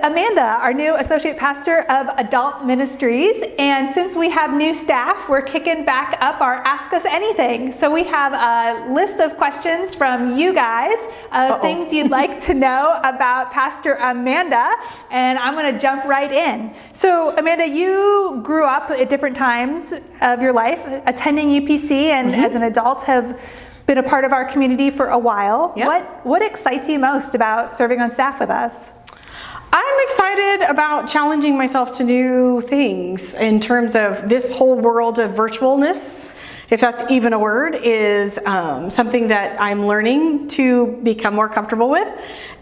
Amanda, our new Associate Pastor of Adult Ministries. And since we have new staff, we're kicking back up our Ask Us Anything. So we have a list of questions from you guys of things you'd like to know about Pastor Amanda. And I'm going to jump right in. So Amanda, you grew up at different times of your life attending UPC and as an adult have been a part of our community for a while. Yep. What excites you most about serving on staff with us? I'm excited about challenging myself to new things in terms of this whole world of virtualness, if that's even a word, is something that I'm learning to become more comfortable with.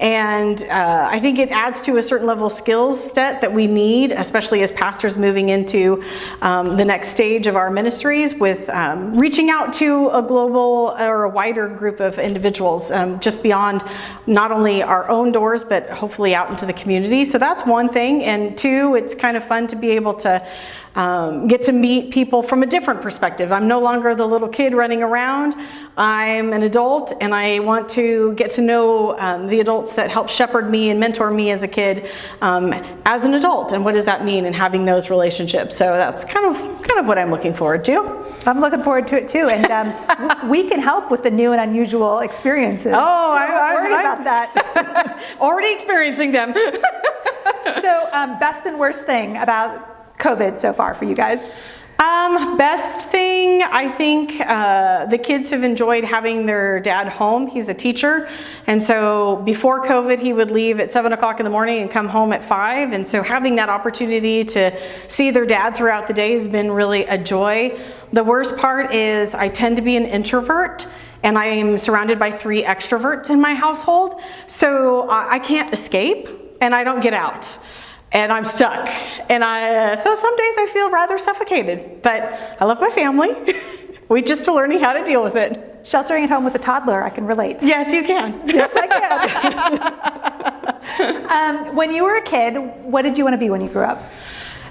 And I think it adds to a certain level of skills set that we need, especially as pastors moving into the next stage of our ministries with reaching out to a global or a wider group of individuals, just beyond not only our own doors, but hopefully out into the community. So that's one thing. And two, it's kind of fun to be able to get to meet people from a different perspective. I'm no longer the little kid running around. I'm an adult, and I want to get to know the adults that helped shepherd me and mentor me as a kid as an adult, and what does that mean, and having those relationships. So that's kind of what I'm looking forward to. I'm looking forward to it too, and we can help with the new and unusual experiences. Oh, I'm worried about that. Already experiencing them. So, best and worst thing about COVID so far for you guys? Best thing, I think the kids have enjoyed having their dad home. He's a teacher, and so before COVID he would leave at 7 o'clock in the morning and come home at 5, and so having that opportunity to see their dad throughout the day has been really a joy. The worst part is I tend to be an introvert, and I am surrounded by 3 extroverts in my household, so I can't escape and I don't get out. And I'm stuck. And so some days I feel rather suffocated, but I love my family. We're just learning how to deal with it. Sheltering at home with a toddler, I can relate. Yes, you can. Yes, I can. When you were a kid, what did you want to be when you grew up?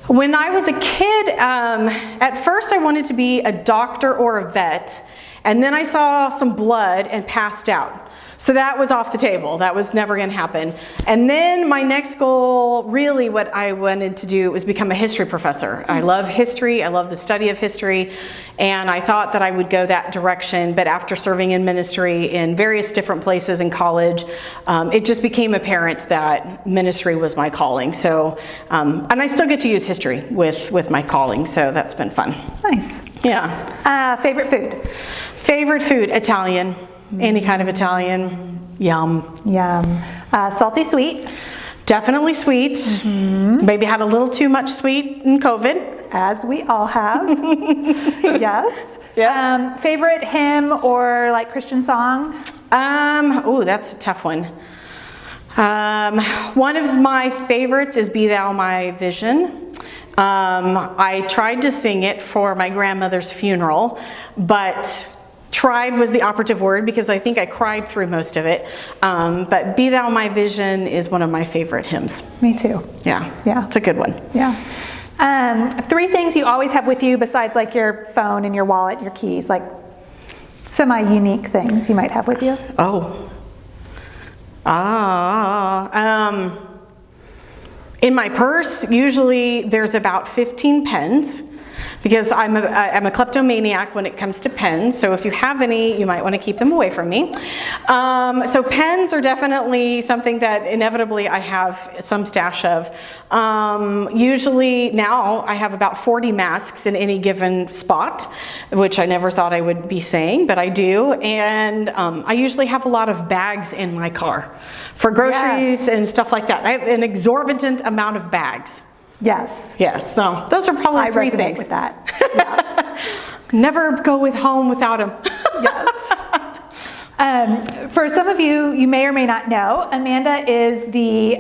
When I was a kid, at first I wanted to be a doctor or a vet, and then I saw some blood and passed out. So that was off the table. That was never going to happen. And then my next goal, really what I wanted to do, was become a history professor. I love history. I love the study of history. And I thought that I would go that direction. But after serving in ministry in various different places in college, it just became apparent that ministry was my calling. So, and I still get to use history with my calling. So that's been fun. Nice. Yeah. Favorite food? Favorite food, Italian. Any kind of Italian. Yum. Yum. Salty, sweet? Definitely sweet. Mm-hmm. Maybe had a little too much sweet in COVID. As we all have. Yes. Yeah. Favorite hymn or like Christian song? Oh, that's a tough one. One of my favorites is Be Thou My Vision. I tried to sing it for my grandmother's funeral, but tried was the operative word because I think I cried through most of it. But Be Thou My Vision is one of my favorite hymns. Me too. Yeah. Yeah. It's a good one. Yeah. 3 things you always have with you besides like your phone and your wallet, your keys, like semi-unique things you might have with you. In my purse, usually there's about 15 pens. Because I'm a kleptomaniac when it comes to pens, so if you have any, you might want to keep them away from me. So pens are definitely something that inevitably I have some stash of. Usually now I have about 40 masks in any given spot, which I never thought I would be saying, but I do. And I usually have a lot of bags in my car for groceries and stuff like that. I have an exorbitant amount of bags. Yes. Yes. So those are probably 3 things. With that. Yeah. Never go home without them. Yes. For some of you, you may or may not know, Amanda is the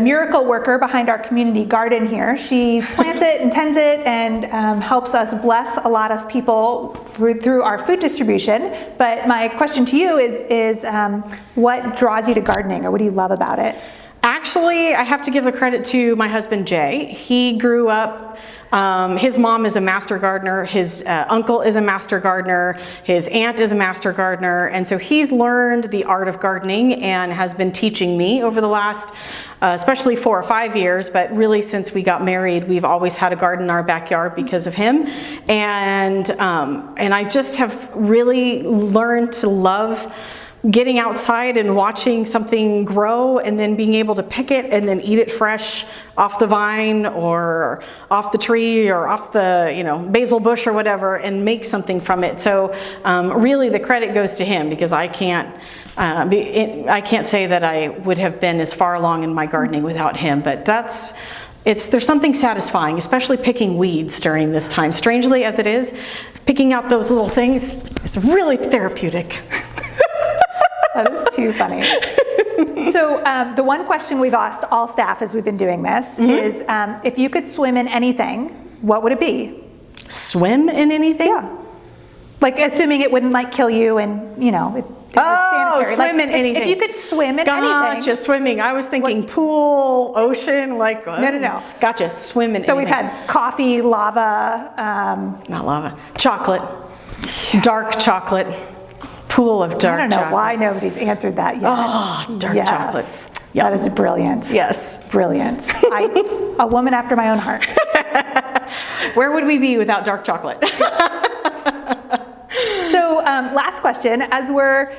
miracle worker behind our community garden here. She plants it and tends it and helps us bless a lot of people through our food distribution. But my question to you is what draws you to gardening, or what do you love about it? Actually, I have to give the credit to my husband, Jay. He grew up, his mom is a master gardener, his uncle is a master gardener, his aunt is a master gardener, and so he's learned the art of gardening and has been teaching me over the last, especially 4 or 5 years, but really since we got married, we've always had a garden in our backyard because of him. And I just have really learned to love getting outside and watching something grow and then being able to pick it and then eat it fresh off the vine or off the tree or off the, you know, basil bush or whatever, and make something from it. So really the credit goes to him, because I can't say that I would have been as far along in my gardening without him, but there's something satisfying, especially picking weeds during this time. Strangely as it is, picking out those little things is really therapeutic. That is too funny. So the one question we've asked all staff as we've been doing this is, if you could swim in anything, what would it be? Swim in anything? Yeah. Like, assuming it wouldn't like kill you and, you know, it was sanitary. Swim in anything. If you could swim in anything. Gotcha, swimming. I was thinking pool, ocean, like. No. Gotcha, swim in anything. So we've had coffee, lava. Not lava. Chocolate. Dark chocolate. Pool of dark chocolate. I don't know why nobody's answered that yet. Oh, dark chocolate. Yep. That is brilliant. Yes. Brilliant. A woman after my own heart. Where would we be without dark chocolate? So last question, as we're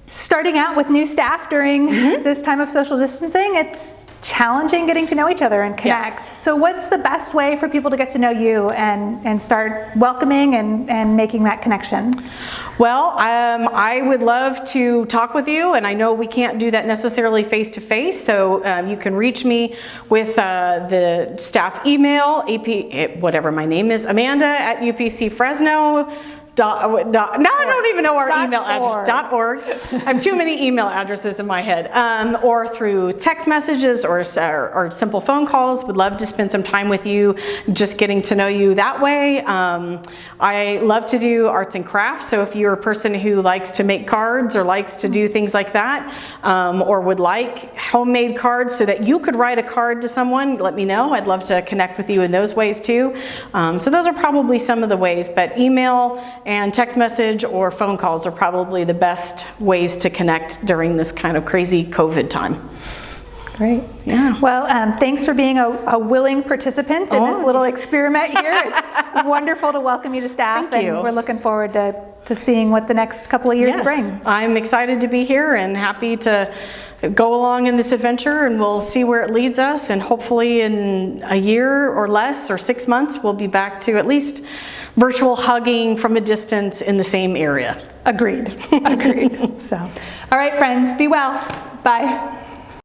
starting out with new staff during this time of social distancing, it's challenging getting to know each other and connect. Yes. So what's the best way for people to get to know you and start welcoming and making that connection? Well, I would love to talk with you, and I know we can't do that necessarily face to face, so you can reach me with the staff email, whatever my name is, Amanda@UPCFresno. Now I don't even know our email address. .org. I have too many email addresses in my head. Or through text messages or simple phone calls. Would love to spend some time with you, just getting to know you that way. I love to do arts and crafts, so if you're a person who likes to make cards or likes to do things like that, or would like homemade cards so that you could write a card to someone, let me know. I'd love to connect with you in those ways too. So those are probably some of the ways, but email and text message or phone calls are probably the best ways to connect during this kind of crazy COVID time. Great. Yeah. Well, thanks for being a willing participant in this little experiment here. It's wonderful to welcome you to staff. Thank you. And we're looking forward to seeing what the next couple of years bring. I'm excited to be here and happy to go along in this adventure, and we'll see where it leads us, and hopefully in a year or less or 6 months we'll be back to at least virtual hugging from a distance in the same area. Agreed. Agreed. So, all right, friends, be well. Bye.